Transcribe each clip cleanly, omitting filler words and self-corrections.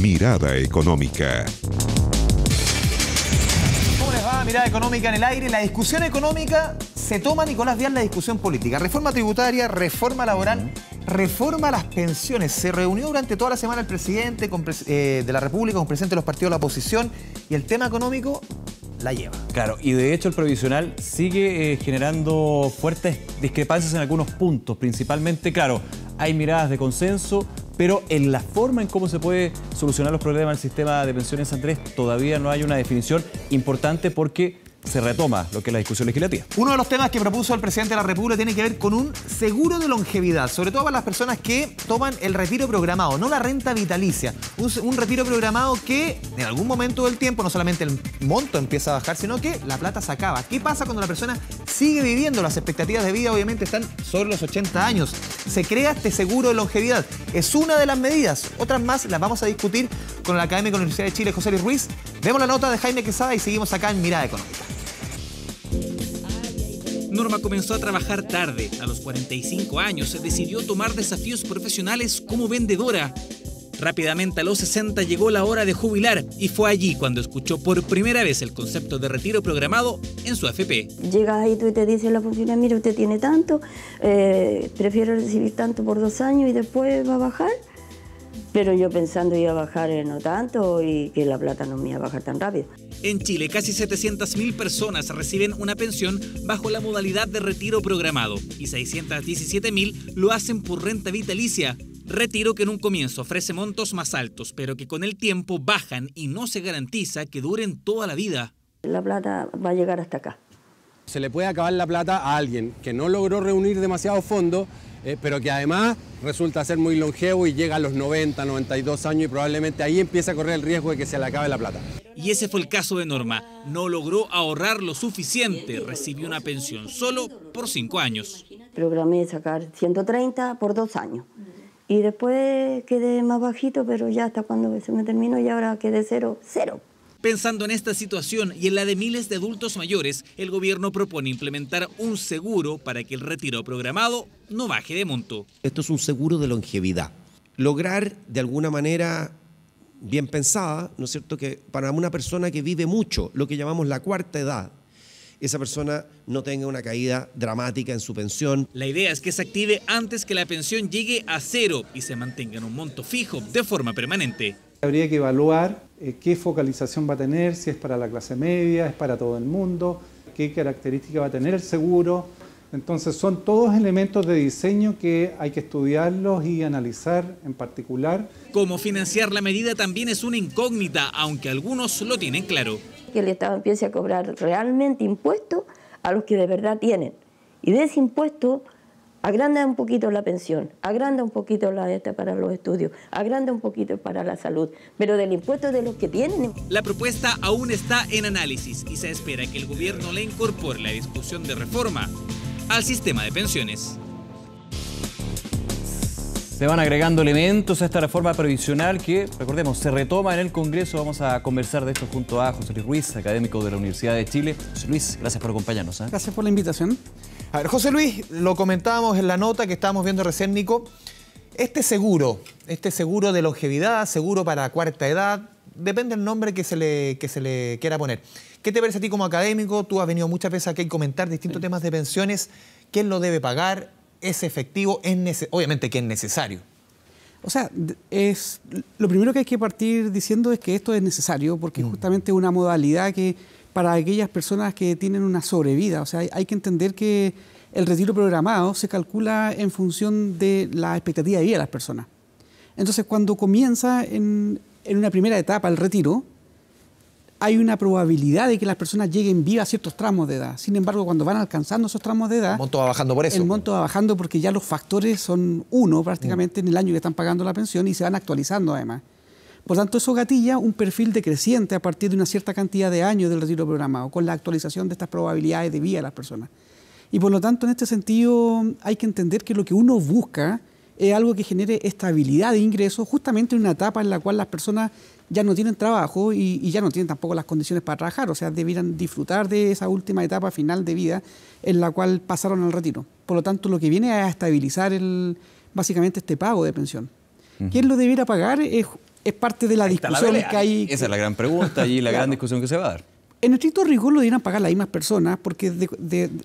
Mirada Económica. ¿Cómo les va? Mirada Económica en el aire. La discusión económica se toma, Nicolás Vial, la discusión política. Reforma tributaria, reforma laboral, reforma a las pensiones. Se reunió durante toda la semana el presidente de la República con presidentes de los partidos de la oposición y el tema económico la lleva. Claro, y de hecho el provisional sigue generando fuertes discrepancias en algunos puntos. Principalmente, claro, hay miradas de consenso, pero en la forma en cómo se puede solucionar los problemas del sistema de pensiones, Andrés, todavía no hay una definición importante porque se retoma lo que es la discusión legislativa. Uno de los temas que propuso el presidente de la República tiene que ver con un seguro de longevidad, sobre todo para las personas que toman el retiro programado, no la renta vitalicia. Un retiro programado que en algún momento del tiempo no solamente el monto empieza a bajar, sino que la plata se acaba. ¿Qué pasa cuando la persona sigue viviendo? Las expectativas de vida obviamente están sobre los 80 años. Se crea este seguro de longevidad. Es una de las medidas. Otras más las vamos a discutir con el académico de la Universidad de Chile, José Luis Ruiz. Vemos la nota de Jaime Quesada y seguimos acá en Mirada Económica. Norma comenzó a trabajar tarde. A los 45 años se decidió tomar desafíos profesionales como vendedora. Rápidamente a los 60 llegó la hora de jubilar y fue allí cuando escuchó por primera vez el concepto de retiro programado en su AFP. Llegas ahí tú y te dice la funcionaria, mira, usted tiene tanto, prefiero recibir tanto por 2 años y después va a bajar. Pero yo pensando iba a bajar no tanto y que la plata no me iba a bajar tan rápido. En Chile, casi 700.000 personas reciben una pensión bajo la modalidad de retiro programado y 617.000 lo hacen por renta vitalicia. Retiro que en un comienzo ofrece montos más altos, pero que con el tiempo bajan y no se garantiza que duren toda la vida. La plata va a llegar hasta acá. Se le puede acabar la plata a alguien que no logró reunir demasiados fondos, pero que además resulta ser muy longevo y llega a los 90, 92 años y probablemente ahí empieza a correr el riesgo de que se le acabe la plata. Y ese fue el caso de Norma. No logró ahorrar lo suficiente, recibió una pensión solo por 5 años. Programé sacar 130 por 2 años. Y después quedé más bajito, pero ya hasta cuando se me terminó y ahora quedé cero. Pensando en esta situación y en la de miles de adultos mayores, el gobierno propone implementar un seguro para que el retiro programado no baje de monto. Esto es un seguro de longevidad. Lograr de alguna manera bien pensada, ¿no es cierto?, que para una persona que vive mucho, lo que llamamos la cuarta edad, esa persona no tenga una caída dramática en su pensión. La idea es que se active antes que la pensión llegue a cero y se mantenga en un monto fijo de forma permanente. Habría que evaluar qué focalización va a tener, si es para la clase media, es para todo el mundo, qué características va a tener el seguro. Entonces son todos elementos de diseño que hay que estudiarlos y analizar en particular. Cómo financiar la medida también es una incógnita, aunque algunos lo tienen claro. Que el Estado empiece a cobrar realmente impuestos a los que de verdad tienen. Y de ese impuesto agranda un poquito la pensión, agranda un poquito la para los estudios, agranda un poquito para la salud, pero del impuesto de los que tienen. La propuesta aún está en análisis y se espera que el gobierno le incorpore la discusión de reforma al sistema de pensiones. Se van agregando elementos a esta reforma previsional que, recordemos, se retoma en el Congreso. Vamos a conversar de esto junto a José Luis Ruiz, académico de la Universidad de Chile. José Luis, gracias por acompañarnos. Gracias por la invitación. A ver, José Luis, lo comentábamos en la nota que estábamos viendo recién, Nico. Este seguro de longevidad, seguro para cuarta edad, depende del nombre que se le quiera poner. ¿Qué te parece a ti como académico? Tú has venido muchas veces aquí a comentar distintos temas de pensiones. ¿Quién lo debe pagar? ¿Es efectivo? Obviamente que es necesario. O sea, lo primero que hay que partir diciendo es que esto es necesario porque justamente es una modalidad que para aquellas personas que tienen una sobrevida, o sea, hay que entender que el retiro programado se calcula en función de la expectativa de vida de las personas. Entonces, cuando comienza en una primera etapa el retiro, hay una probabilidad de que las personas lleguen vivas a ciertos tramos de edad. Sin embargo, cuando van alcanzando esos tramos de edad... El monto va bajando por eso. El monto va bajando porque ya los factores son prácticamente en el año que están pagando la pensión y se van actualizando además. Por tanto, eso gatilla un perfil decreciente a partir de una cierta cantidad de años del retiro programado, con la actualización de estas probabilidades de vida de las personas. Y por lo tanto, en este sentido, hay que entender que lo que uno busca es algo que genere estabilidad de ingresos, justamente en una etapa en la cual las personas ya no tienen trabajo y ya no tienen tampoco las condiciones para trabajar, o sea, debieran disfrutar de esa última etapa final de vida en la cual pasaron al retiro. Por lo tanto, lo que viene es a estabilizar básicamente este pago de pensión. ¿Quién lo debiera pagar? Es parte de la discusión que hay. Esa es la gran pregunta y la gran discusión que se va a dar. En estricto rigor lo deberían pagar las mismas personas, porque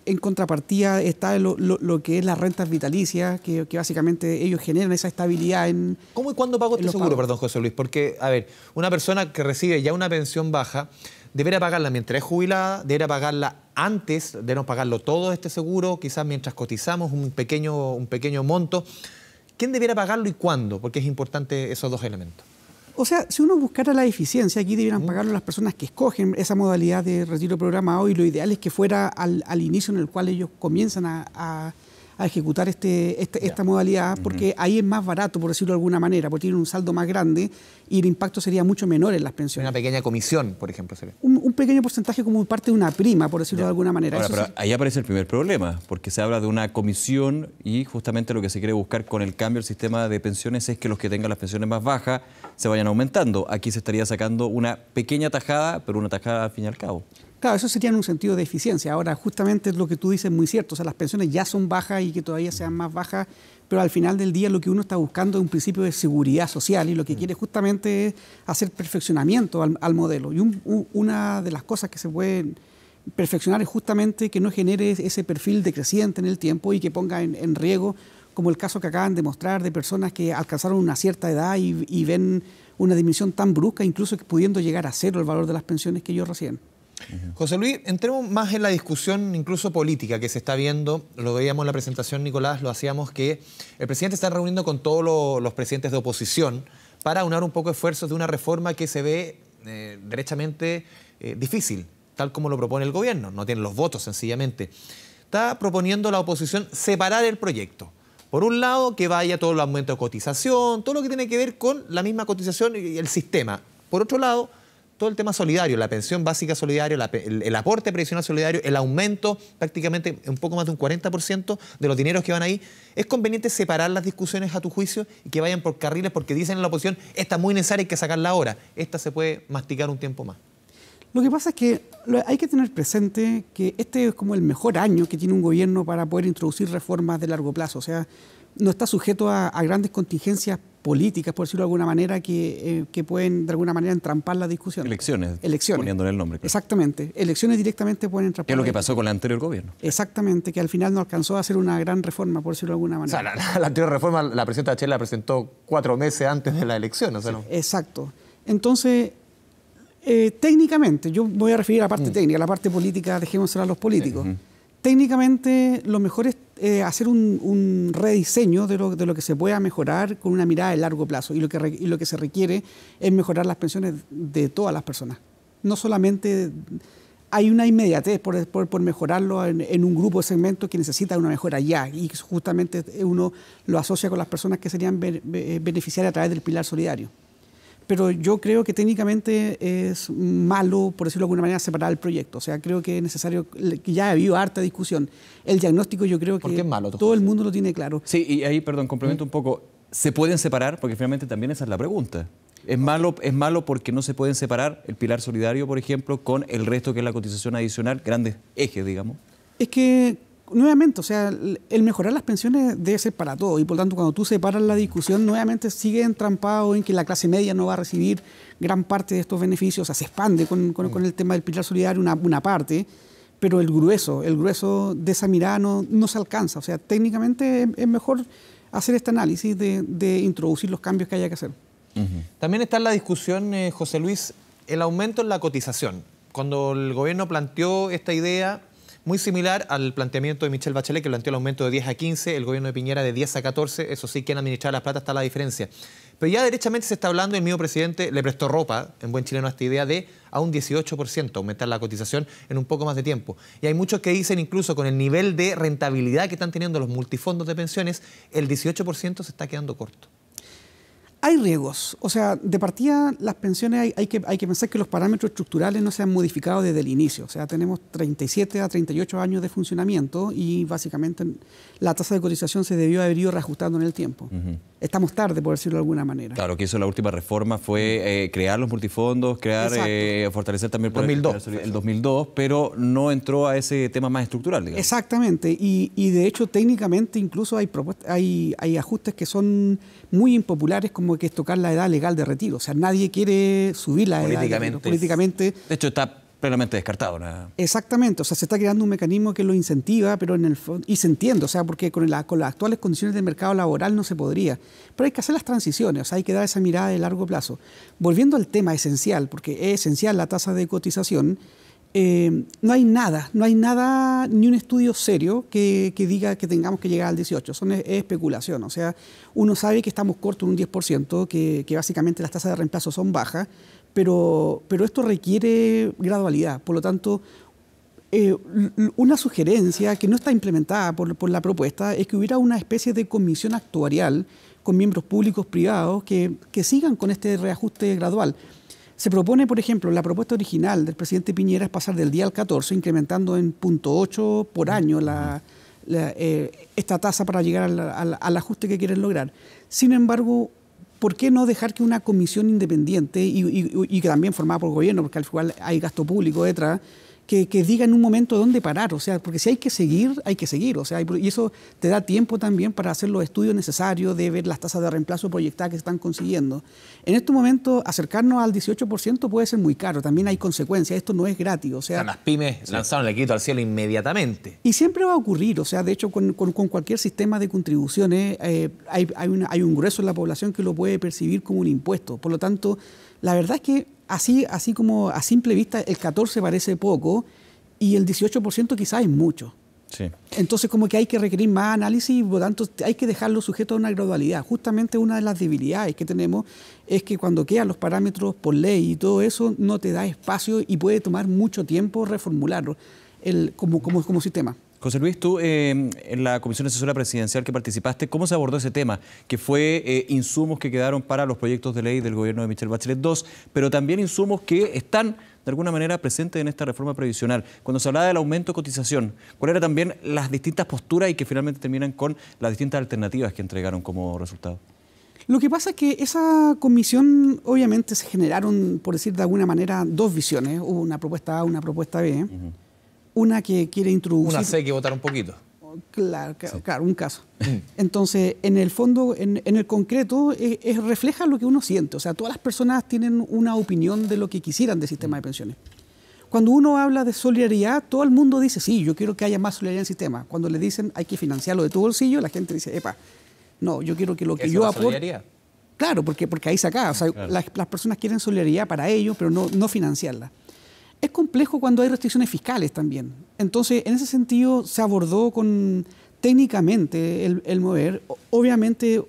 en contrapartida está lo que es las rentas vitalicias, que básicamente ellos generan esa estabilidad en... ¿Cómo y cuándo pago este seguro, perdón, José Luis? Porque, a ver, una persona que recibe ya una pensión baja, debería pagarla mientras es jubilada, debería pagarla antes, debemos pagarlo todo este seguro, quizás mientras cotizamos un pequeño monto. ¿Quién debiera pagarlo y cuándo? Porque es importante esos dos elementos. O sea, si uno buscara la eficiencia, aquí debieran pagarlo las personas que escogen esa modalidad de retiro programado, y lo ideal es que fuera al inicio en el cual ellos comienzan a ejecutar esta modalidad, porque ahí es más barato, por decirlo de alguna manera, porque tiene un saldo más grande y el impacto sería mucho menor en las pensiones. Una pequeña comisión, por ejemplo, sería. Un pequeño porcentaje como parte de una prima, por decirlo de alguna manera. Ahora, pero ahí aparece el primer problema, porque se habla de una comisión y justamente lo que se quiere buscar con el cambio del sistema de pensiones es que los que tengan las pensiones más bajas se vayan aumentando. Aquí se estaría sacando una pequeña tajada, pero una tajada al fin y al cabo. Claro, eso sería en un sentido de eficiencia. Ahora, justamente lo que tú dices es muy cierto. O sea, las pensiones ya son bajas y que todavía sean más bajas, pero al final del día lo que uno está buscando es un principio de seguridad social y lo que quiere justamente es hacer perfeccionamiento al modelo. Y una de las cosas que se pueden perfeccionar es justamente que no genere ese perfil decreciente en el tiempo y que ponga en riesgo, como el caso que acaban de mostrar de personas que alcanzaron una cierta edad y ven una disminución tan brusca, incluso que pudiendo llegar a cero el valor de las pensiones que ellos reciben. José Luis, entremos más en la discusión incluso política que se está viendo. Lo veíamos en la presentación, Nicolás, lo hacíamos, que el presidente está reuniendo con todos los presidentes de oposición para aunar un poco esfuerzos de una reforma que se ve derechamente difícil, tal como lo propone el gobierno. No tienen los votos, sencillamente. Está proponiendo la oposición separar el proyecto. Por un lado, que vaya todo el aumento de cotización, todo lo que tiene que ver con la misma cotización y el sistema. Por otro lado, todo el tema solidario, la pensión básica solidaria, el aporte previsional solidario, el aumento prácticamente un poco más de un 40% de los dineros que van ahí. ¿Es conveniente separar las discusiones a tu juicio y que vayan por carriles? Porque dicen en la oposición, esta es muy necesaria, hay que sacarla ahora. Esta se puede masticar un tiempo más. Lo que pasa es que hay que tener presente que este es como el mejor año que tiene un gobierno para poder introducir reformas de largo plazo. O sea, no está sujeto a grandes contingencias políticas, por decirlo de alguna manera, que pueden de alguna manera entrampar la discusión. Elecciones. Elecciones. Poniéndole el nombre. Claro. Exactamente. Elecciones directamente pueden entrampar. ¿Qué es lo que pasó con el anterior gobierno? Exactamente, que al final no alcanzó a hacer una gran reforma, por decirlo de alguna manera. O sea, la anterior reforma, la presidenta Bachelet la presentó 4 meses antes de la elección. O sea, Sí, ¿no? Exacto. Entonces, técnicamente, yo voy a referir a la parte técnica, la parte política, dejémosela a los políticos. Sí. Técnicamente, lo mejor es hacer un rediseño de lo que se pueda mejorar con una mirada de largo plazo. Y lo que se requiere es mejorar las pensiones de todas las personas. No solamente hay una inmediatez por mejorarlo en un grupo de segmentos que necesita una mejora ya. Y justamente uno lo asocia con las personas que serían beneficiarias a través del pilar solidario. Pero yo creo que técnicamente es malo, por decirlo de alguna manera, separar el proyecto. O sea, creo que es necesario, que ya ha habido harta discusión. El diagnóstico yo creo que es malo, todo el mundo lo tiene claro. Sí, y ahí, perdón, complemento un poco. ¿Se pueden separar? Porque finalmente también esa es la pregunta. ¿Es malo porque no se pueden separar el pilar solidario, por ejemplo, con el resto que es la cotización adicional, grandes ejes, digamos? Es que, nuevamente, o sea, el mejorar las pensiones debe ser para todo y por lo tanto cuando tú separas la discusión nuevamente sigue entrampado en que la clase media no va a recibir gran parte de estos beneficios, o sea, se expande con el tema del pilar solidario una parte, pero el grueso de esa mirada no se alcanza. O sea, técnicamente es mejor hacer este análisis de introducir los cambios que haya que hacer. También está en la discusión, José Luis, el aumento en la cotización. Cuando el gobierno planteó esta idea, muy similar al planteamiento de Michelle Bachelet, que planteó el aumento de 10 a 15, el gobierno de Piñera de 10 a 14, eso sí, quien administrar la plata está la diferencia. Pero ya derechamente se está hablando, el mismo presidente le prestó ropa, en buen chileno, a esta idea de a un 18% aumentar la cotización en un poco más de tiempo. Y hay muchos que dicen, incluso con el nivel de rentabilidad que están teniendo los multifondos de pensiones, el 18% se está quedando corto. Hay riesgos. O sea, de partida, las pensiones hay que pensar que los parámetros estructurales no se han modificado desde el inicio. O sea, tenemos 37 a 38 años de funcionamiento y básicamente la tasa de cotización se debió haber ido reajustando en el tiempo. Estamos tarde, por decirlo de alguna manera. Claro, que eso la última reforma fue crear los multifondos, fortalecer también el 2002, pero no entró a ese tema más estructural, digamos. Exactamente, y de hecho técnicamente incluso hay ajustes que son muy impopulares, como que es tocar la edad legal de retiro. O sea, nadie quiere subir la edad de retiro. Políticamente. De hecho, está plenamente descartado. ¿No? Exactamente, o sea, se está creando un mecanismo que lo incentiva, pero en el fondo, y se entiende, o sea, porque con las actuales condiciones del mercado laboral no se podría. Pero hay que hacer las transiciones, o sea, hay que dar esa mirada de largo plazo. Volviendo al tema esencial, porque es esencial la tasa de cotización, no hay nada, ni un estudio serio que diga que tengamos que llegar al 18, es especulación. O sea, uno sabe que estamos cortos en un 10%, que básicamente las tasas de reemplazo son bajas, pero esto requiere gradualidad. Por lo tanto, una sugerencia que no está implementada por la propuesta es que hubiera una especie de comisión actuarial con miembros públicos privados que sigan con este reajuste gradual. Se propone, por ejemplo, la propuesta original del presidente Piñera es pasar del 10 al 14, incrementando en 0.8 por año esta tasa para llegar al ajuste que quieren lograr. Sin embargo, ¿por qué no dejar que una comisión independiente y que también formada por el gobierno, porque al final hay gasto público detrás, que diga en un momento dónde parar? O sea, porque si hay que seguir, hay que seguir. O sea, y eso te da tiempo también para hacer los estudios necesarios de ver las tasas de reemplazo proyectadas que se están consiguiendo. En este momento, acercarnos al 18% puede ser muy caro. También hay consecuencias. Esto no es gratis. O sea, las pymes lanzaron el grito al cielo inmediatamente. Y siempre va a ocurrir. O sea, de hecho, con cualquier sistema de contribuciones hay un grueso en la población que lo puede percibir como un impuesto. Por lo tanto, la verdad es que así como a simple vista el 14 parece poco y el 18% quizás es mucho. Sí. Entonces como que hay que requerir más análisis y por lo tanto hay que dejarlo sujeto a una gradualidad. Justamente una de las debilidades que tenemos es que cuando quedan los parámetros por ley y todo eso no te da espacio y puede tomar mucho tiempo reformularlo como sistema. José Luis, tú en la Comisión Asesora Presidencial que participaste, ¿cómo se abordó ese tema? Que fue insumos que quedaron para los proyectos de ley del gobierno de Michelle Bachelet II, pero también insumos que están de alguna manera presentes en esta reforma previsional. Cuando se hablaba del aumento de cotización, ¿cuáles eran también las distintas posturas y que finalmente terminan con las distintas alternativas que entregaron como resultado? Lo que pasa es que esa comisión, obviamente se generaron, por decir de alguna manera, dos visiones. Hubo una propuesta A, una propuesta B. Una que quiere introducir... Una C que votar un poquito. Claro, un caso. Entonces, en el fondo, en el concreto, refleja lo que uno siente. O sea, todas las personas tienen una opinión de lo que quisieran del sistema de pensiones. Cuando uno habla de solidaridad, todo el mundo dice, sí, yo quiero que haya más solidaridad en el sistema. Cuando le dicen hay que financiarlo de tu bolsillo, la gente dice, epa, no, yo quiero que lo que yo aporte... Claro, porque ahí se acaba. O sea, claro. Las personas quieren solidaridad para ellos, pero no financiarla. Es complejo cuando hay restricciones fiscales también. Entonces, en ese sentido, se abordó técnicamente el mover. Obviamente,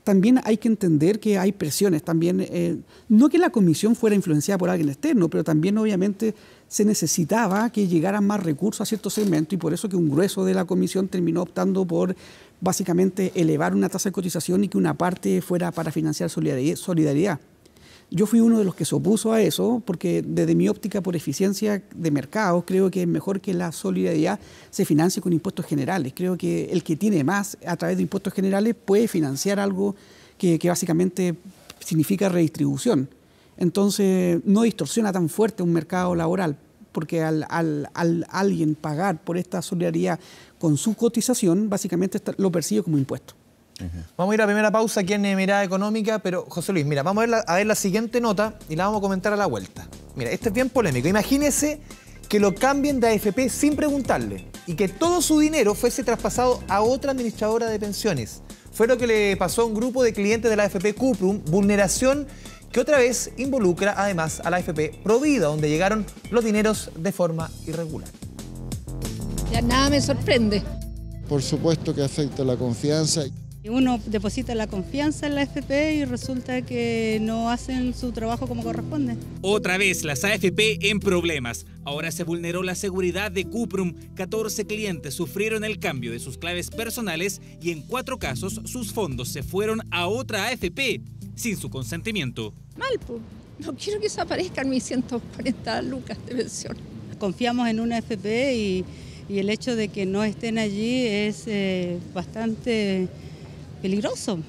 también hay que entender que hay presiones. También, no que la comisión fuera influenciada por alguien externo, pero también, obviamente, se necesitaba que llegaran más recursos a ciertos segmentos y por eso que un grueso de la comisión terminó optando por, básicamente, elevar una tasa de cotización y que una parte fuera para financiar solidaridad. Yo fui uno de los que se opuso a eso porque desde mi óptica por eficiencia de mercado creo que es mejor que la solidaridad se financie con impuestos generales. Creo que el que tiene más a través de impuestos generales puede financiar algo que básicamente significa redistribución. Entonces no distorsiona tan fuerte un mercado laboral porque al alguien pagar por esta solidaridad con su cotización básicamente lo percibe como impuesto. Vamos a ir a la primera pausa aquí en Mirada Económica, pero José Luis, mira, vamos a ver la siguiente nota y la vamos a comentar a la vuelta. Mira, esto es bien polémico. Imagínese que lo cambien de AFP sin preguntarle y que todo su dinero fuese traspasado a otra administradora de pensiones. Fue lo que le pasó a un grupo de clientes de la AFP Cuprum, vulneración que otra vez involucra además a la AFP Provida, donde llegaron los dineros de forma irregular. Ya nada me sorprende. Por supuesto que afecta la confianza. Uno deposita la confianza en la AFP y resulta que no hacen su trabajo como corresponde. Otra vez las AFP en problemas. Ahora se vulneró la seguridad de Cuprum. 14 clientes sufrieron el cambio de sus claves personales y en 4 casos sus fondos se fueron a otra AFP sin su consentimiento. Mal, pues. No quiero que desaparezcan mis 140 lucas de pensión. Confiamos en una AFP y el hecho de que no estén allí es bastante peligroso.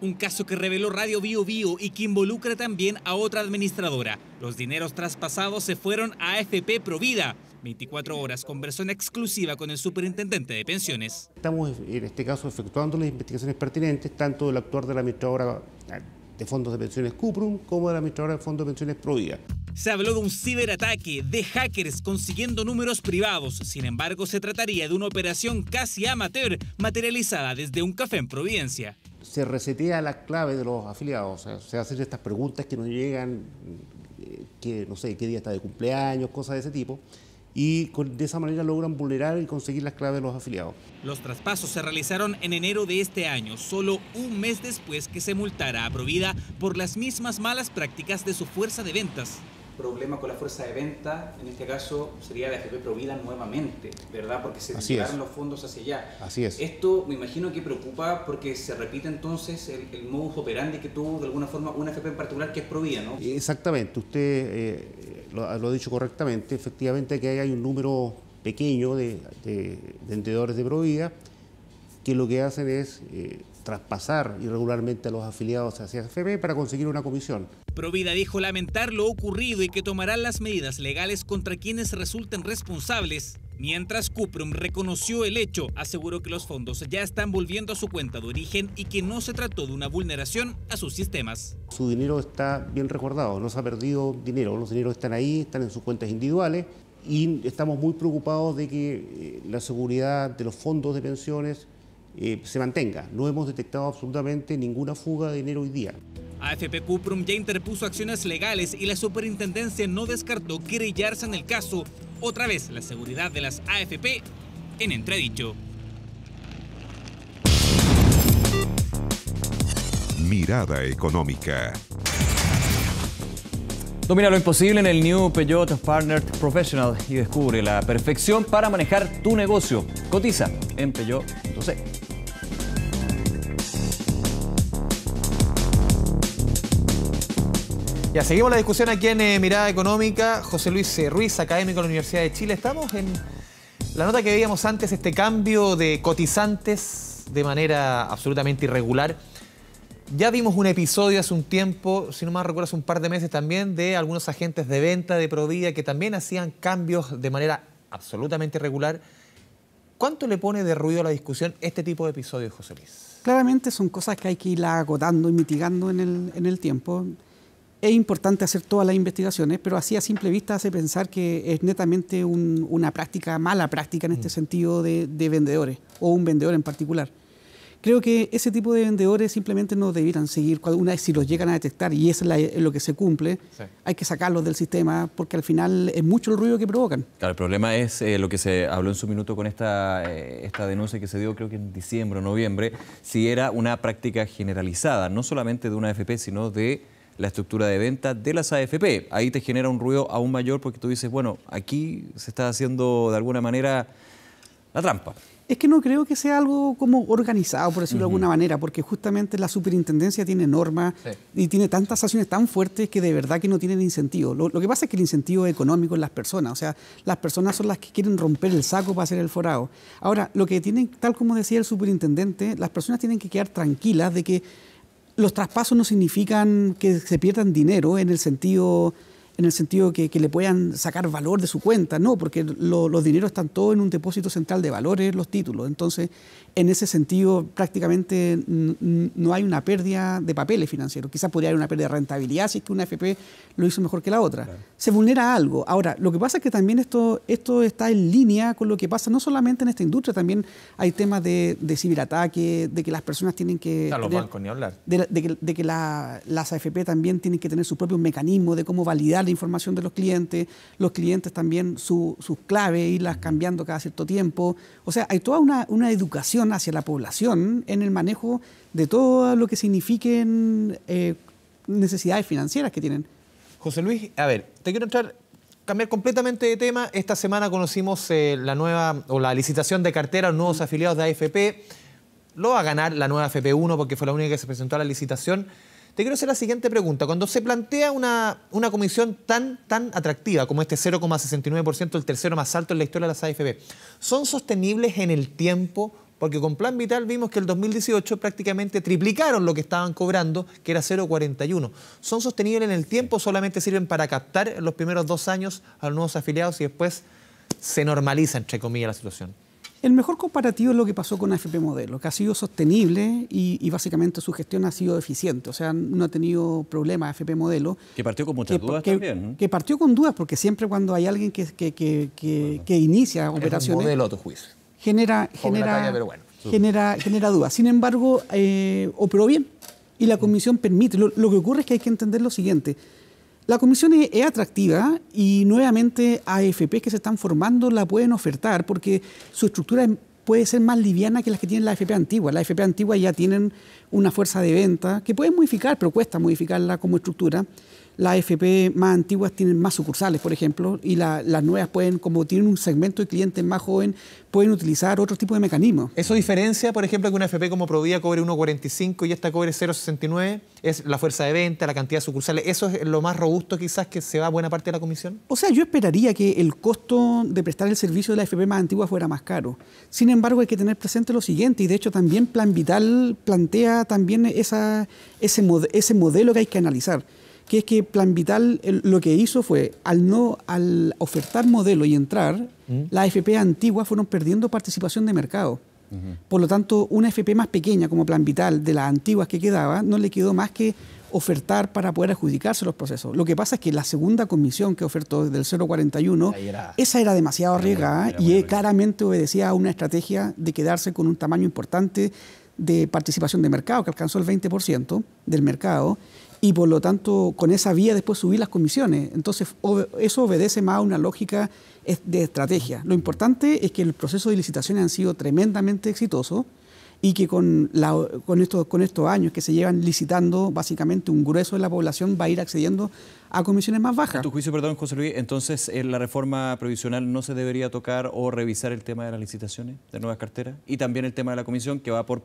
Un caso que reveló Radio Bio Bio y que involucra también a otra administradora. Los dineros traspasados se fueron a AFP Provida. 24 horas conversó en exclusiva con el superintendente de pensiones. Estamos en este caso efectuando las investigaciones pertinentes, tanto del actuar de la administradora de fondos de pensiones Cuprum como de la administradora de fondos de pensiones Provida. Se habló de un ciberataque, de hackers consiguiendo números privados. Sin embargo, se trataría de una operación casi amateur, materializada desde un café en Providencia. Se resetea la clave de los afiliados, o sea, se hacen estas preguntas que nos llegan, que no sé, qué día está de cumpleaños, cosas de ese tipo, y de esa manera logran vulnerar y conseguir las claves de los afiliados. Los traspasos se realizaron en enero de este año, solo un mes después que se multara a Provida por las mismas malas prácticas de su fuerza de ventas. Problema con la fuerza de venta, en este caso sería de AFP Provida nuevamente, ¿verdad? Porque se desviaron los fondos hacia allá. Así es. Esto me imagino que preocupa porque se repite entonces el modus operandi que tuvo de alguna forma una AFP en particular que es Provida, ¿no? Exactamente, usted lo ha dicho correctamente, efectivamente que hay un número pequeño de vendedores de Provida que lo que hacen es traspasar irregularmente a los afiliados hacia AFP para conseguir una comisión. Provida dijo lamentar lo ocurrido y que tomarán las medidas legales contra quienes resulten responsables. Mientras Cuprum reconoció el hecho, aseguró que los fondos ya están volviendo a su cuenta de origen y que no se trató de una vulneración a sus sistemas. Su dinero está bien resguardado, no se ha perdido dinero, los dineros están ahí, están en sus cuentas individuales y estamos muy preocupados de que la seguridad de los fondos de pensiones se mantenga. No hemos detectado absolutamente ninguna fuga de dinero hoy día. AFP Cuprum ya interpuso acciones legales y la superintendencia no descartó querellarse en el caso. Otra vez la seguridad de las AFP en entredicho. Mirada económica. Domina lo imposible en el New Peugeot Partner Professional y descubre la perfección para manejar tu negocio. Cotiza en Peugeot.cl. Ya, seguimos la discusión aquí en Mirada Económica. José Luis Ruiz, académico de la Universidad de Chile. Estamos en la nota que veíamos antes, este cambio de cotizantes de manera absolutamente irregular. Ya vimos un episodio hace un tiempo, si no me recuerdo, hace un par de meses también, de algunos agentes de venta de Provida que también hacían cambios de manera absolutamente irregular. ¿Cuánto le pone de ruido a la discusión este tipo de episodios, José Luis? Claramente son cosas que hay que ir agotando y mitigando en el tiempo. Es importante hacer todas las investigaciones, pero así a simple vista hace pensar que es netamente una práctica, mala práctica en este sentido de vendedores, o un vendedor en particular. Creo que ese tipo de vendedores simplemente no debieran seguir, una vez si los llegan a detectar y eso es lo que se cumple, sí, hay que sacarlos del sistema porque al final es mucho el ruido que provocan. Claro, el problema es lo que se habló en su minuto con esta denuncia que se dio creo que en diciembre o noviembre, si era una práctica generalizada, no solamente de una AFP, sino de la estructura de venta de las AFP. Ahí te genera un ruido aún mayor porque tú dices, bueno, aquí se está haciendo de alguna manera la trampa. Es que no creo que sea algo como organizado, por decirlo de alguna manera, porque justamente la superintendencia tiene normas y tiene tantas sanciones tan fuertes que de verdad que no tienen incentivo. Lo que pasa es que el incentivo es económico en las personas, o sea, las personas son las que quieren romper el saco para hacer el forado. Ahora, lo que tienen, tal como decía el superintendente, las personas tienen que quedar tranquilas de que los traspasos no significan que se pierdan dinero en el sentido que le puedan sacar valor de su cuenta, no, porque los dineros están todos en un depósito central de valores, los títulos. Entonces, en ese sentido, prácticamente no hay una pérdida de papeles financieros. Quizás podría haber una pérdida de rentabilidad si es que una AFP lo hizo mejor que la otra. Claro. Se vulnera algo. Ahora, lo que pasa es que también esto está en línea con lo que pasa no solamente en esta industria, también hay temas de ciberataque, de que las personas tienen que... Los bancos, ni hablar. De que las AFP también tienen que tener su propio mecanismo de cómo validar la información de los clientes también sus claves, irlas cambiando cada cierto tiempo. O sea, hay toda una educación hacia la población en el manejo de todo lo que signifiquen necesidades financieras que tienen. José Luis, a ver, te quiero cambiar completamente de tema. Esta semana conocimos la licitación de cartera a los nuevos afiliados de AFP. Lo va a ganar la nueva FP1 porque fue la única que se presentó a la licitación. Te quiero hacer la siguiente pregunta. Cuando se plantea una comisión tan atractiva como este 0,69%, el tercero más alto en la historia de las AFP, ¿son sostenibles en el tiempo? Porque con Plan Vital vimos que el 2018 prácticamente triplicaron lo que estaban cobrando, que era 0,41. ¿Son sostenibles en el tiempo o solamente sirven para captar en los primeros 2 años a los nuevos afiliados y después se normaliza, entre comillas, la situación? El mejor comparativo es lo que pasó con AFP Modelo, que ha sido sostenible y básicamente su gestión ha sido eficiente. O sea, no ha tenido problemas AFP Modelo. Que partió con muchas dudas también. Que partió con dudas, porque siempre cuando hay alguien que inicia operaciones... Un modelo a tu juicio. Genera dudas. Sin embargo, operó bien y la comisión permite. Lo que ocurre es que hay que entender lo siguiente. La comisión es atractiva y nuevamente AFP que se están formando la pueden ofertar porque su estructura puede ser más liviana que las que tienen la AFP antigua. La AFP antigua ya tienen una fuerza de venta que pueden modificar, pero cuesta modificarla como estructura. Las AFP más antiguas tienen más sucursales, por ejemplo, y las nuevas pueden, como tienen un segmento de clientes más joven, pueden utilizar otro tipo de mecanismos. ¿Eso diferencia, por ejemplo, que una AFP como Provida cobre 1,45 y esta cobre 0,69? ¿Es la fuerza de venta, la cantidad de sucursales? ¿Eso es lo más robusto quizás que se va a buena parte de la comisión? O sea, yo esperaría que el costo de prestar el servicio de la AFP más antigua fuera más caro. Sin embargo, hay que tener presente lo siguiente, y de hecho también Plan Vital plantea también ese modelo que hay que analizar, que es que Plan Vital lo que hizo fue, al ofertar modelo y entrar, las AFP antiguas fueron perdiendo participación de mercado. Por lo tanto, una AFP más pequeña como Plan Vital, de las antiguas que quedaba, no le quedó más que ofertar para poder adjudicarse los procesos. Lo que pasa es que la segunda comisión que ofertó del 0,41, esa era demasiado arriesgada y claramente obedecía a una estrategia de quedarse con un tamaño importante de participación de mercado, que alcanzó el 20% del mercado, y por lo tanto con esa vía después subir las comisiones. Entonces eso obedece más a una lógica de estrategia. Lo importante es que el proceso de licitaciones han sido tremendamente exitosos y que con estos años que se llevan licitando, básicamente un grueso de la población va a ir accediendo a comisiones más bajas. En tu juicio, perdón, José Luis, entonces la reforma previsional no se debería tocar o revisar el tema de las licitaciones de nuevas carteras y también el tema de la comisión, que va por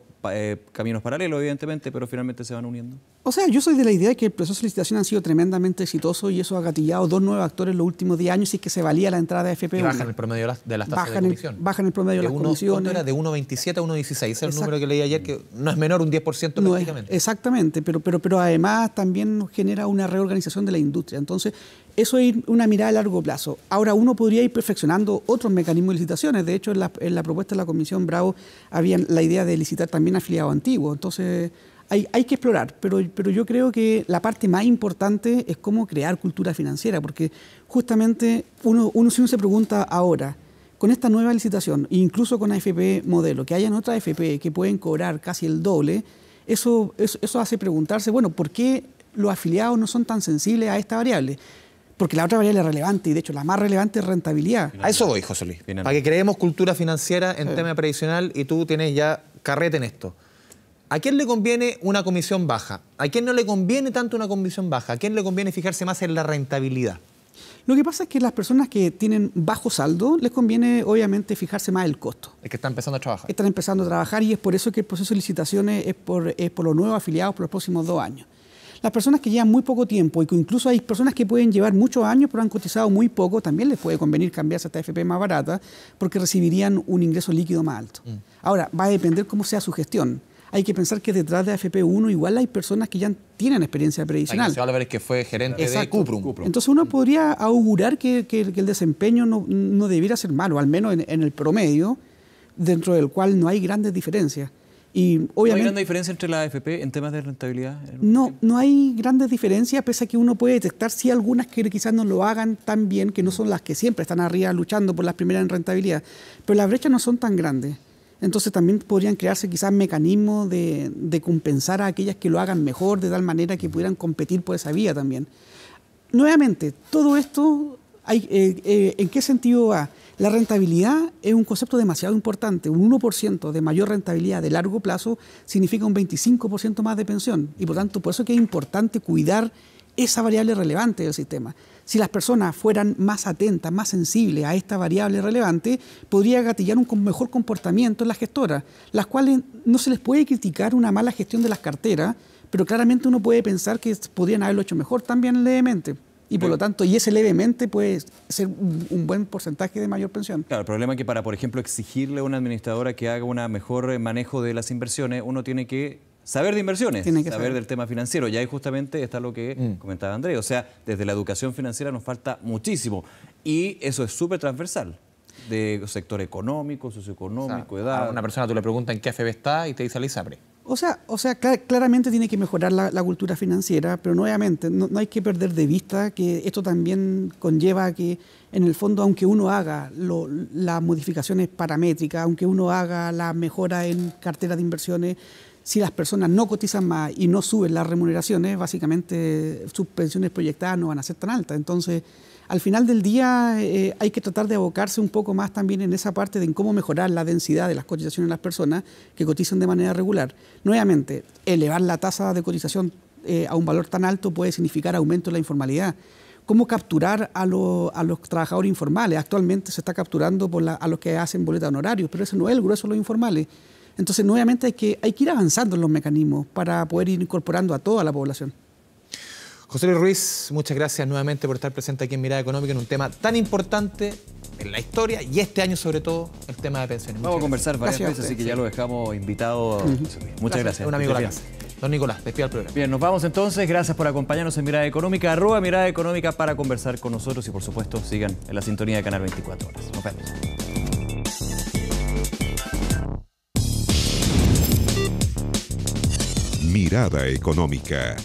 caminos paralelos, evidentemente, pero finalmente se van uniendo. O sea, yo soy de la idea de que el proceso de licitación ha sido tremendamente exitoso y eso ha gatillado 2 nuevos actores en los últimos 10 años y es que se valía la entrada de FP1. Y bajan el promedio de las tasas de comisión. Bajan el promedio de las comisiones. ¿Cuánto era? De 1,27 a 1,16. Es el número que leí ayer, que no es menor, un 10% prácticamente. Exactamente, pero además también genera una reorganización de la industria. Entonces, eso es una mirada a largo plazo. Ahora, uno podría ir perfeccionando otros mecanismos de licitaciones. De hecho, en la propuesta de la Comisión Bravo había la idea de licitar también afiliados antiguos. Entonces, hay que explorar. Pero yo creo que la parte más importante es cómo crear cultura financiera, porque justamente si uno se pregunta ahora, con esta nueva licitación, incluso con AFP Modelo, que hayan otras AFP que pueden cobrar casi el doble, eso hace preguntarse, bueno, ¿por qué los afiliados no son tan sensibles a esta variable? Porque la otra variable es relevante y, de hecho, la más relevante es rentabilidad. A eso voy, José Luis. Para que creemos cultura financiera en tema previsional y tú tienes ya carrete en esto. ¿A quién le conviene una comisión baja? ¿A quién no le conviene tanto una comisión baja? ¿A quién le conviene fijarse más en la rentabilidad? Lo que pasa es que las personas que tienen bajo saldo les conviene obviamente fijarse más el costo. Es que están empezando a trabajar. Están empezando a trabajar y es por eso que el proceso de licitaciones es por los nuevos afiliados por los próximos 2 años. Las personas que llevan muy poco tiempo y que incluso hay personas que pueden llevar muchos años pero han cotizado muy poco, también les puede convenir cambiarse a esta AFP más barata porque recibirían un ingreso líquido más alto. Ahora, va a depender cómo sea su gestión. Hay que pensar que detrás de AFP1 igual hay personas que ya tienen experiencia previsional. Ignacio Álvarez, que fue gerente de Cuprum. Entonces uno podría augurar que el desempeño no debiera ser malo, al menos en el promedio, dentro del cual no hay grandes diferencias. Y obviamente, ¿no hay gran diferencia entre la AFP en temas de rentabilidad? No hay grandes diferencias, pese a que uno puede detectar sí algunas que quizás no lo hagan tan bien, que no son las que siempre están arriba luchando por las primeras en rentabilidad, pero las brechas no son tan grandes. Entonces también podrían crearse quizás mecanismos de compensar a aquellas que lo hagan mejor, de tal manera que pudieran competir por esa vía también. nuevamente, todo esto, ¿en qué sentido va? La rentabilidad es un concepto demasiado importante. Un 1% de mayor rentabilidad de largo plazo significa un 25% más de pensión. Y por tanto, por eso es que es importante cuidar esa variable relevante del sistema. Si las personas fueran más atentas, más sensibles a esta variable relevante, podría gatillar un mejor comportamiento en las gestoras, las cuales no se les puede criticar una mala gestión de las carteras, pero claramente uno puede pensar que podrían haberlo hecho mejor también levemente. Y por lo tanto, y ese levemente puede ser un buen porcentaje de mayor pensión. Claro, el problema es que para, por ejemplo, exigirle a una administradora que haga un mejor manejo de las inversiones, uno tiene que saber de inversiones, saber del tema financiero. Y ahí justamente está lo que comentaba Andrés. O sea, desde la educación financiera nos falta muchísimo. Y eso es súper transversal. De sector económico, socioeconómico, edad. A una persona tú le preguntas en qué AFP está y te dice la ISAPRE. O sea, claramente tiene que mejorar la cultura financiera, pero nuevamente no hay que perder de vista que esto también conlleva que, en el fondo, aunque uno haga las modificaciones paramétricas, aunque uno haga la mejora en cartera de inversiones, si las personas no cotizan más y no suben las remuneraciones, básicamente sus pensiones proyectadas no van a ser tan altas. Entonces, al final del día hay que tratar de abocarse un poco más también en esa parte de en cómo mejorar la densidad de las cotizaciones de las personas que cotizan de manera regular. Nuevamente, elevar la tasa de cotización a un valor tan alto puede significar aumento de la informalidad. ¿Cómo capturar a los trabajadores informales? Actualmente se está capturando a los que hacen boletas de honorarios, pero ese no es el grueso de los informales. Entonces, nuevamente hay que ir avanzando en los mecanismos para poder ir incorporando a toda la población. José Luis Ruiz, muchas gracias nuevamente por estar presente aquí en Mirada Económica en un tema tan importante en la historia y este año sobre todo el tema de pensiones. Vamos a conversar varias veces, así que ya lo dejamos invitado. Muchas gracias. Un amigo de la casa. Don Nicolás, despida el programa. Bien, nos vamos entonces. Gracias por acompañarnos en Mirada Económica. @ Mirada Económica para conversar con nosotros y por supuesto sigan en la sintonía de Canal 24 Horas. Nos vemos. Mirada Económica.